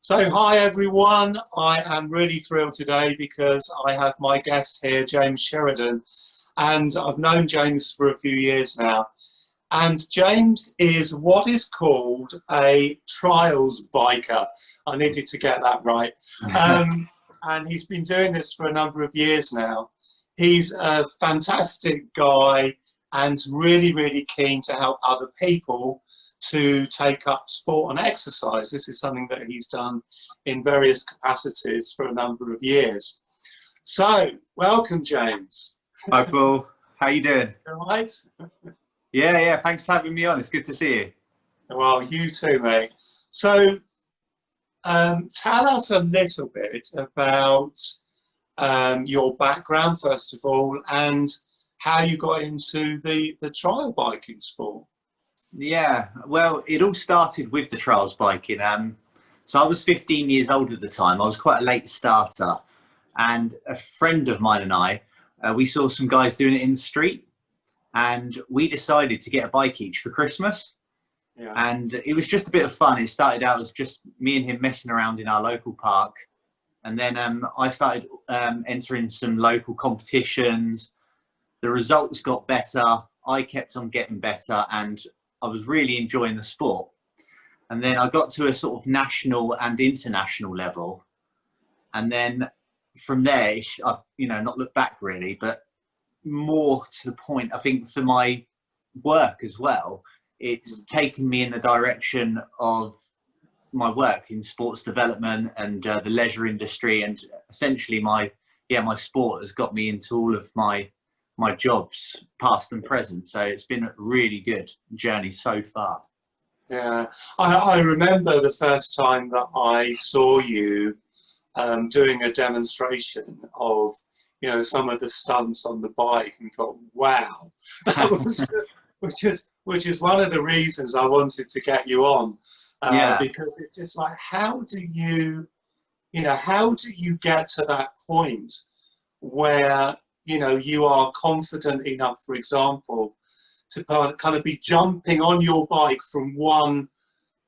So hi everyone, I am really thrilled today because I have my guest here, James Sheridan, and I've known James for a few years now. And James is what is called a trials biker. I needed to get that right. And he's been doing this for a number of years now. He's a fantastic guy and really, really keen to help other people to take up sport and exercise. This is something that he's done in various capacities for a number of years. So, welcome, James. Hi, Paul. How you doing? All right? Yeah. Thanks for having me on. It's good to see you. Well, you too, mate. So, tell us a little bit about your background, first of all, and how you got into the trial biking sport. Yeah, well, it all started with the trials biking. So I was 15 years old at the time. I was quite a late starter, and a friend of mine and I, we saw some guys doing it in the street, and we decided to get a bike each for Christmas. Yeah. And it was just a bit of fun. It started out as just me and him messing around in our local park, and then I started entering some local competitions. The results got better. I kept on getting better, and I was really enjoying the sport. And then I got to a sort of national and international level. And then from there, I've, not looked back really, but more to the point, I think for my work as well, it's taken me in the direction of my work in sports development and the leisure industry. And essentially my sport has got me into all of my jobs, past and present. So it's been a really good journey so far. Yeah, I remember the first time that I saw you doing a demonstration of, some of the stunts on the bike, and thought, wow, that was, which is one of the reasons I wanted to get you on, because it's just like, how do you get to that point where you are confident enough, for example, to kind of be jumping on your bike from one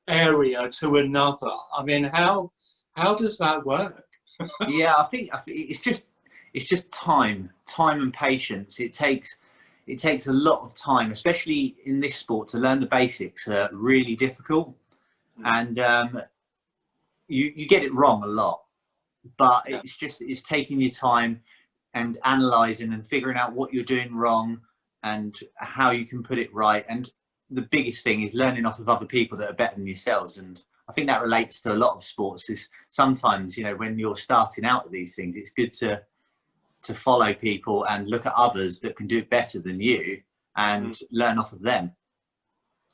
area to another? I mean, how does that work? Yeah, I think it's just time and patience. It takes a lot of time, especially in this sport, to learn the basics are really difficult, and you get it wrong a lot. But it's taking your time and analysing and figuring out what you're doing wrong and how you can put it right. And the biggest thing is learning off of other people that are better than yourselves. And I think that relates to a lot of sports. Is sometimes, when you're starting out at these things, it's good to follow people and look at others that can do it better than you and learn off of them.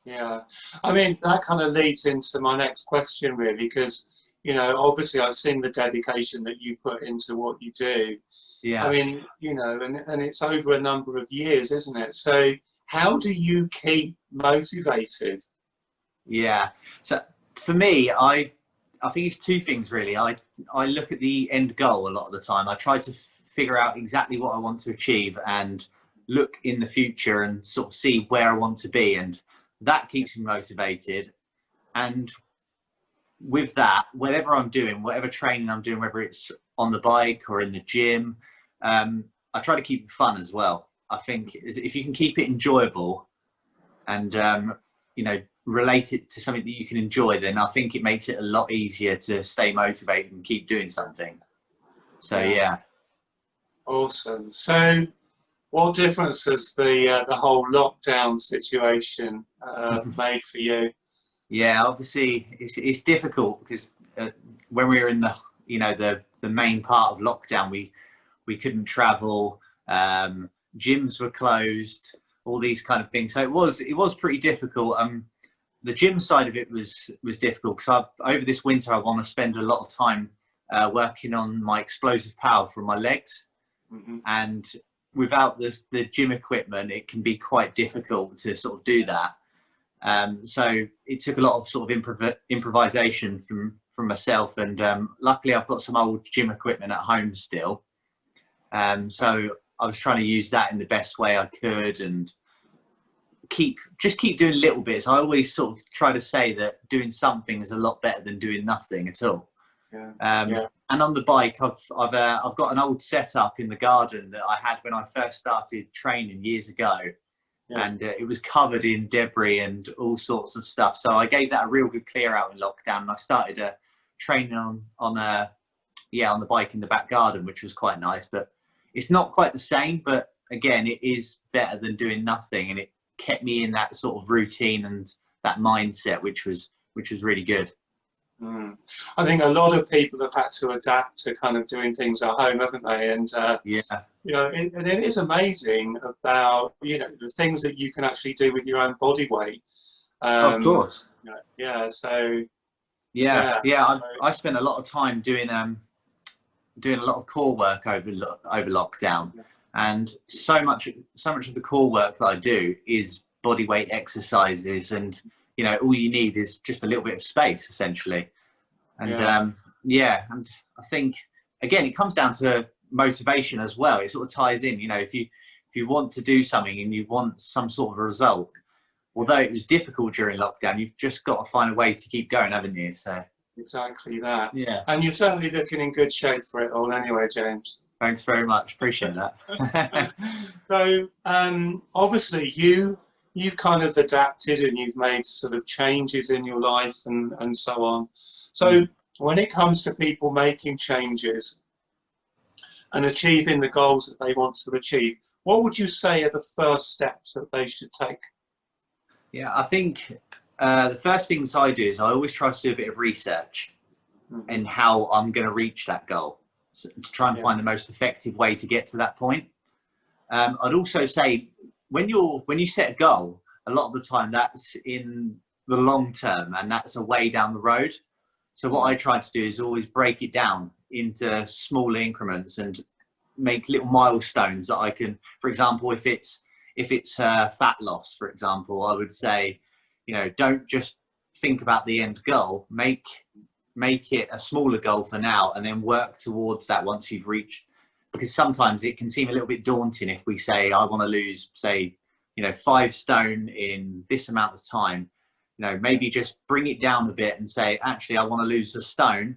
Yeah. I mean, that kind of leads into my next question, really, because, obviously I've seen the dedication that you put into what you do. Yeah. I mean, and it's over a number of years, isn't it? So how do you keep motivated? Yeah. So for me, I think it's two things really. I look at the end goal a lot of the time. I try to figure out exactly what I want to achieve and look in the future and sort of see where I want to be. And that keeps me motivated. And with that, whatever I'm doing, whatever training I'm doing, whether it's on the bike or in the gym, I try to keep it fun as well. I think if you can keep it enjoyable and, relate it to something that you can enjoy, then I think it makes it a lot easier to stay motivated and keep doing something. So, yeah. Awesome. So what difference has the whole lockdown situation made for you? Yeah, obviously it's difficult because when we were in the main part of lockdown, we couldn't travel, gyms were closed, all these kind of things. So it was pretty difficult. The gym side of it was difficult because over this winter I want to spend a lot of time working on my explosive power from my legs, and without the gym equipment, it can be quite difficult to sort of do that. So it took a lot of sort of improvisation from myself, and luckily I've got some old gym equipment at home still. So I was trying to use that in the best way I could and keep doing little bits. I always sort of try to say that doing something is a lot better than doing nothing at all. Yeah. And on the bike, I've got an old setup in the garden that I had when I first started training years ago, and it was covered in debris and all sorts of stuff. So I gave that a real good clear out in lockdown, and I started training on the bike in the back garden, which was quite nice. But it's not quite the same. But again, it is better than doing nothing, and it kept me in that sort of routine and that mindset, which was really good. I think a lot of people have had to adapt to kind of doing things at home, haven't they? And you know, and it is amazing about, you know, the things that you can actually do with your own body weight. Of course. So I spent a lot of time doing a lot of core work over lockdown, and so much of the core work that I do is body weight exercises, and you know, all you need is just a little bit of space, essentially. And and I think again, it comes down to motivation as well. It sort of ties in. You know, if you want to do something and you want some sort of a result, although it was difficult during lockdown, you've just got to find a way to keep going, haven't you? So exactly that. Yeah. And you're certainly looking in good shape for it all, anyway, James. Thanks very much. Appreciate that. So obviously you've kind of adapted and you've made sort of changes in your life and so on. So when it comes to people making changes and achieving the goals that they want to achieve, what would you say are the first steps that they should take? Yeah, I think the first things I do is I always try to do a bit of research in how I'm going to reach that goal, so, to try and find the most effective way to get to that point. I'd also say when you set a goal, a lot of the time that's in the long term and that's a way down the road. So what I try to do is always break it down into smaller increments and make little milestones that I can, for example, if it's fat loss, for example, I would say, you know, don't just think about the end goal, make it a smaller goal for now and then work towards that once you've reached, because sometimes it can seem a little bit daunting if we say, I want to lose, say, you know, 5 stone in this amount of time. You know, maybe just bring it down a bit and say, actually, I want to lose a stone.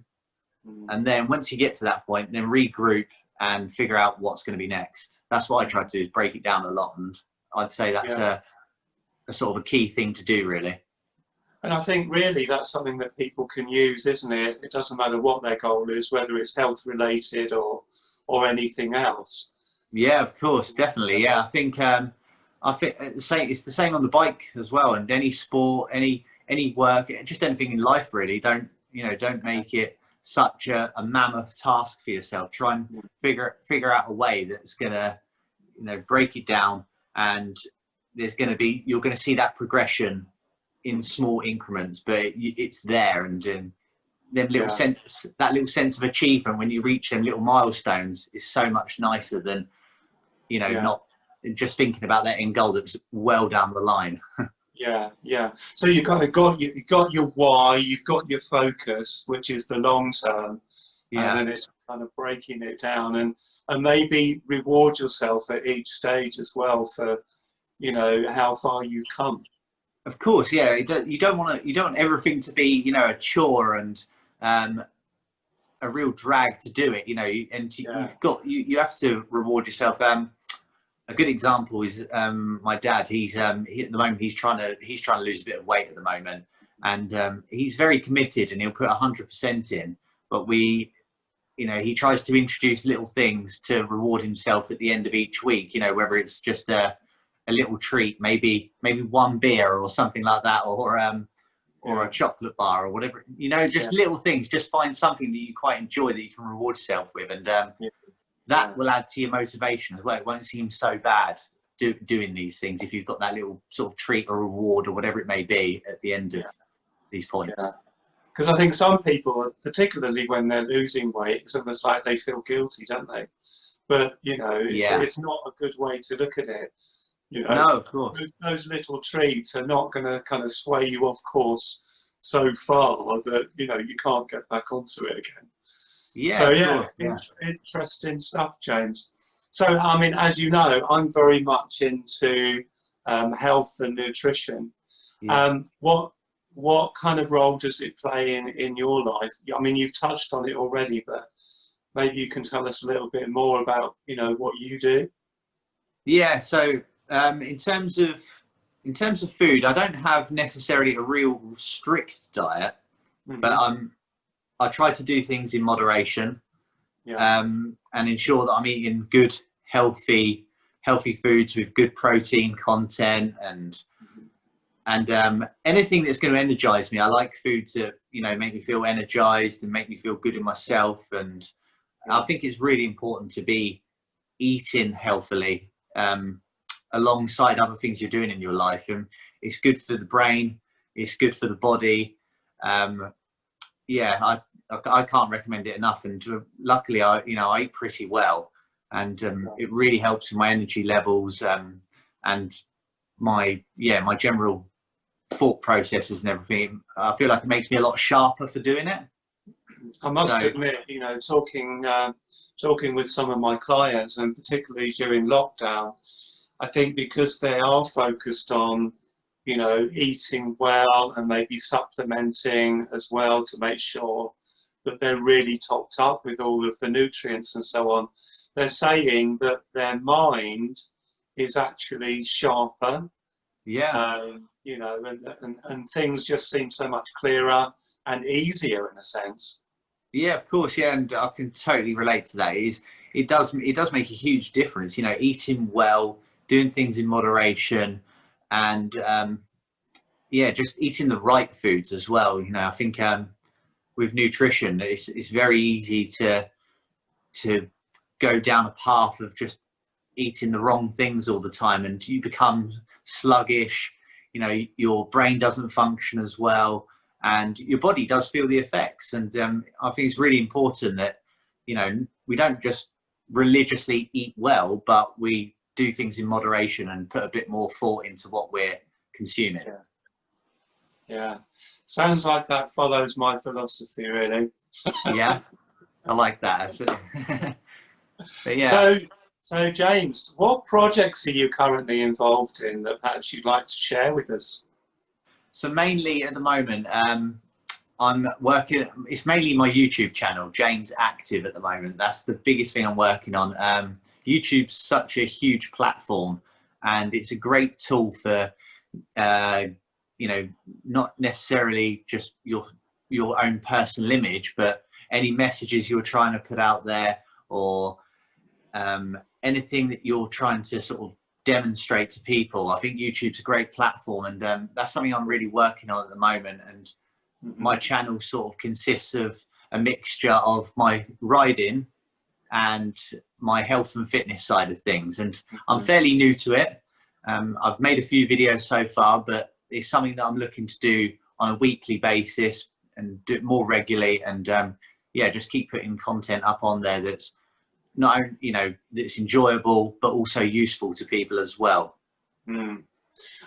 And then once you get to that point, then regroup and figure out what's going to be next. That's what I try to do, is break it down a lot. And I'd say that's a sort of a key thing to do, really. And I think really that's something that people can use, isn't it? It doesn't matter what their goal is, whether it's health related or anything else. Yeah, of course, definitely. Yeah, I think it's the same on the bike as well, and any sport, any work, just anything in life really. Don't make it such a mammoth task for yourself. Try and figure out a way that's gonna, you know, break it down, and you're gonna see that progression in small increments, but it's there, and them little that little sense of achievement when you reach them little milestones is so much nicer than, you know, not just thinking about that end goal that's well down the line. So you kind of got your why, you've got your focus, which is the long term, and then it's kind of breaking it down and maybe reward yourself at each stage as well for, you know, how far you come. Of course, yeah. You don't want everything to be, you know, a chore and a real drag to do it, you know. You have to reward yourself. A good example is my dad. At the moment he's trying to lose a bit of weight at the moment, and he's very committed and he'll put 100% in. But he tries to introduce little things to reward himself at the end of each week. You know, whether it's just a little treat, maybe one beer or something like that, or a chocolate bar or whatever. You know, just little things. Just find something that you quite enjoy that you can reward yourself with, and that will add to your motivation as well. It won't seem so bad doing these things if you've got that little sort of treat or reward or whatever it may be at the end of these points. Because I think some people, particularly when they're losing weight, it's almost like they feel guilty, don't they? But, you know, it's not a good way to look at it. You know, no, of course. Those little treats are not going to kind of sway you off course so far that, you know, you can't get back onto it again. Interesting stuff, James. So, I mean, as you know, I'm very much into health and nutrition. What what kind of role does it play in your life? I mean, you've touched on it already, but maybe you can tell us a little bit more about, you know, what you do. Yeah, so in terms of food, I don't have necessarily a real strict diet, but I try to do things in moderation, and ensure that I'm eating good, healthy foods with good protein content and anything that's going to energize me. I like food to, you know, make me feel energized and make me feel good in myself. And I think it's really important to be eating healthily alongside other things you're doing in your life. And it's good for the brain. It's good for the body. Yeah, I can't recommend it enough. And luckily, I eat pretty well, and it really helps with my energy levels and my general thought processes and everything. I feel like it makes me a lot sharper for doing it. I must admit, you know, talking with some of my clients, and particularly during lockdown, I think because they are focused on, you know, eating well and maybe supplementing as well to make sure that they're really topped up with all of the nutrients and so on, they're saying that their mind is actually sharper. Yeah. You know, and things just seem so much clearer and easier in a sense. Yeah, of course. Yeah, and I can totally relate to that. It does make a huge difference. You know, eating well, doing things in moderation, and yeah, just eating the right foods as well. You know, I think with nutrition, it's very easy to go down a path of just eating the wrong things all the time, and you become sluggish. You know, your brain doesn't function as well, and your body does feel the effects. And I think it's really important that, you know, we don't just religiously eat well, but we do things in moderation and put a bit more thought into what we're consuming. Yeah, sounds like that follows my philosophy, really. Yeah, I like that. But yeah. So James, what projects are you currently involved in that perhaps you'd like to share with us? So mainly at the moment, I'm working, it's mainly my YouTube channel, JamesACTIVE at the moment. That's the biggest thing I'm working on. YouTube's such a huge platform, and it's a great tool for, you know, not necessarily just your own personal image, but any messages you're trying to put out there, or anything that you're trying to sort of demonstrate to people. I think YouTube's a great platform, and that's something I'm really working on at the moment. And my channel sort of consists of a mixture of my riding and my health and fitness side of things. And I'm fairly new to it. I've made a few videos so far, but it's something that I'm looking to do on a weekly basis and do it more regularly. And yeah, just keep putting content up on there that's not, you know, that's enjoyable, but also useful to people as well. I mean,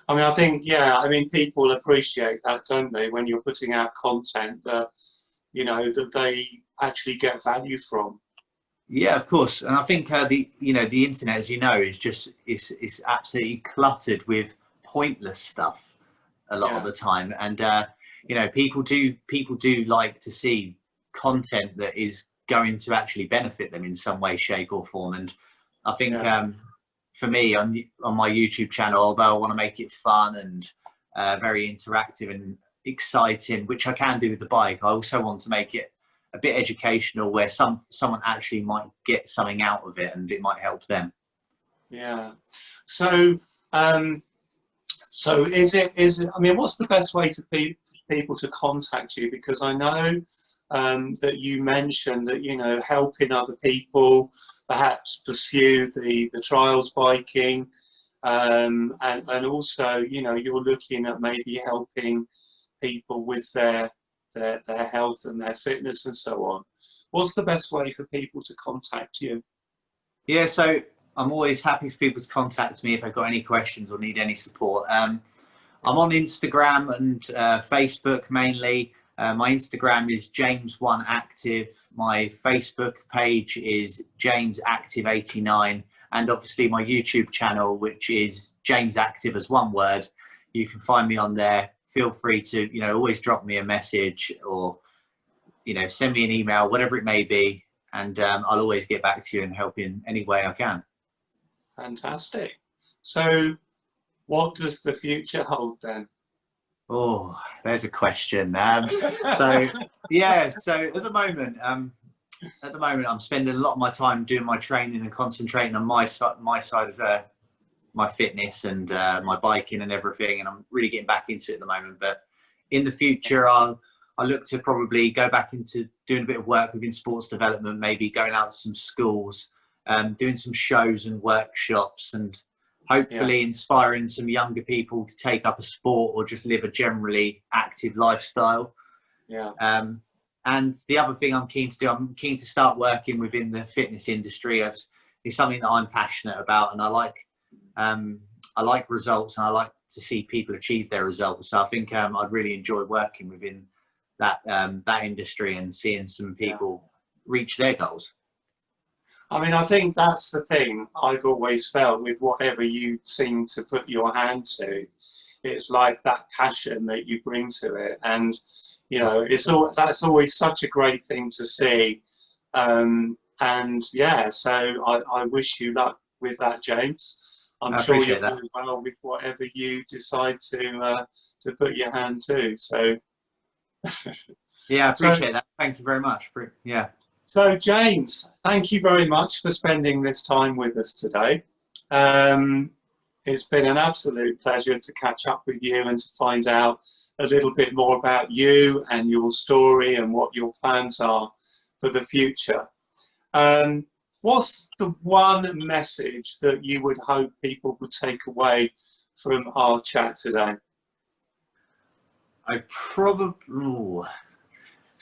I think, yeah, I mean, people appreciate that, don't they, when you're putting out content that, you know, that they actually get value from. Yeah, of course. And I think the internet, as you know, is just it's absolutely cluttered with pointless stuff a lot of the time. And you know, people do like to see content that is going to actually benefit them in some way, shape or form. And I think for me on my YouTube channel, although I want to make it fun and very interactive and exciting, which I can do with the bike, I also want to make it a bit educational, where someone actually might get something out of it and it might help them. Yeah. So so is it I mean, what's the best way to people to contact you? Because I know that you mentioned that, you know, helping other people perhaps pursue the trials biking, and also, you know, you're looking at maybe helping people with their health and their fitness and so on. What's the best way for people to contact you? Yeah, so I'm always happy for people to contact me if they've got any questions or need any support. I'm on Instagram and Facebook mainly. My Instagram is James1Active. My Facebook page is JamesActive89. And obviously my YouTube channel, which is JamesActive as one word. You can find me on there. feel free to, you know, always drop me a message or, you know, send me an email, whatever it may be, and I'll always get back to you and help in any way I can. Fantastic. So what does the future hold then? Oh, there's a question. So yeah, so at the moment I'm spending a lot of my time doing my training and concentrating on my side of my fitness and my biking and everything, and I'm really getting back into it at the moment. But in the future, I look to probably go back into doing a bit of work within sports development, maybe going out to some schools, doing some shows and workshops, and hopefully inspiring some younger people to take up a sport or just live a generally active lifestyle. And the other thing I'm keen to do, I'm keen to start working within the fitness industry. It's something that I'm passionate about, and I like results, and I like to see people achieve their results. So I think I'd really enjoy working within that industry and seeing some people reach their goals. I mean, I think that's the thing I've always felt with whatever you seem to put your hand to. It's like that passion that you bring to it, and you know, that's always such a great thing to see. And yeah, so I wish you luck with that, James. I'm sure you're doing well with whatever you decide to put your hand to. So yeah, I appreciate that. Thank you very much. Yeah. So James, thank you very much for spending this time with us today. It's been an absolute pleasure to catch up with you and to find out a little bit more about you and your story and what your plans are for the future. What's the one message that you would hope people would take away from our chat today? It's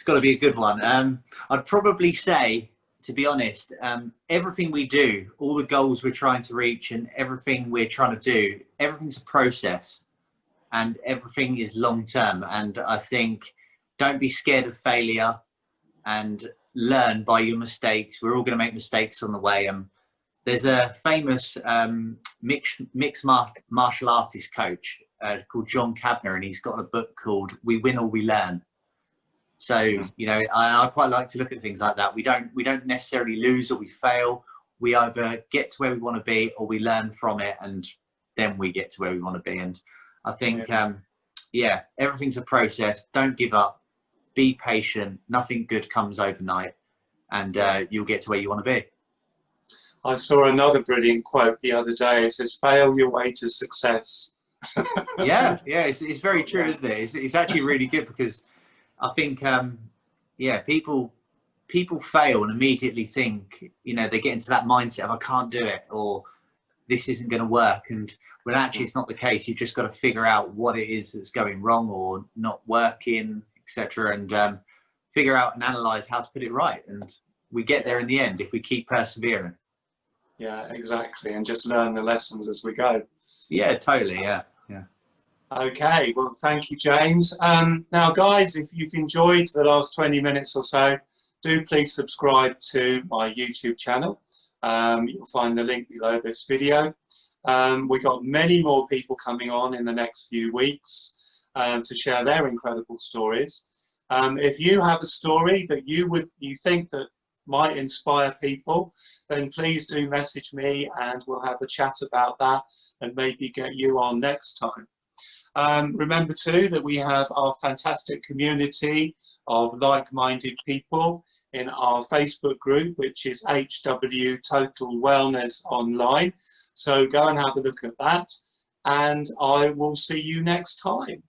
got to be a good one. I'd probably say, to be honest, everything we do, all the goals we're trying to reach and everything we're trying to do, everything's a process and everything is long term. And I think don't be scared of failure and learn by your mistakes. We're all going to make mistakes on the way. There's a famous mixed martial artist coach called John Kavner, and he's got a book called We Win or We Learn. So, you know, I quite like to look at things like that. We don't necessarily lose or we fail. We either get to where we want to be or we learn from it, and then we get to where we want to be. And I think, yeah, everything's a process. Don't give up. Be patient. Nothing good comes overnight, and you'll get to where you want to be. I saw another brilliant quote the other day. It says, "Fail your way to success." Yeah, it's very true, isn't it? It's actually really good, because I think, yeah, people fail and immediately think, you know, they get into that mindset of I can't do it or this isn't going to work. And when actually it's not the case, you've just got to figure out what it is that's going wrong or not working, etc. And figure out and analyze how to put it right. And we get there in the end if we keep persevering. Yeah, exactly. And just learn the lessons as we go. Yeah, totally. Yeah. Okay, well, thank you, James. Now, guys, if you've enjoyed the last 20 minutes or so, do please subscribe to my YouTube channel. You'll find the link below this video. We've got many more people coming on in the next few weeks to share their incredible stories. If you have a story that you think that might inspire people, then please do message me and we'll have a chat about that and maybe get you on next time. Remember too that we have our fantastic community of like-minded people in our Facebook group, which is HW Total Wellness Online. So go and have a look at that, and I will see you next time.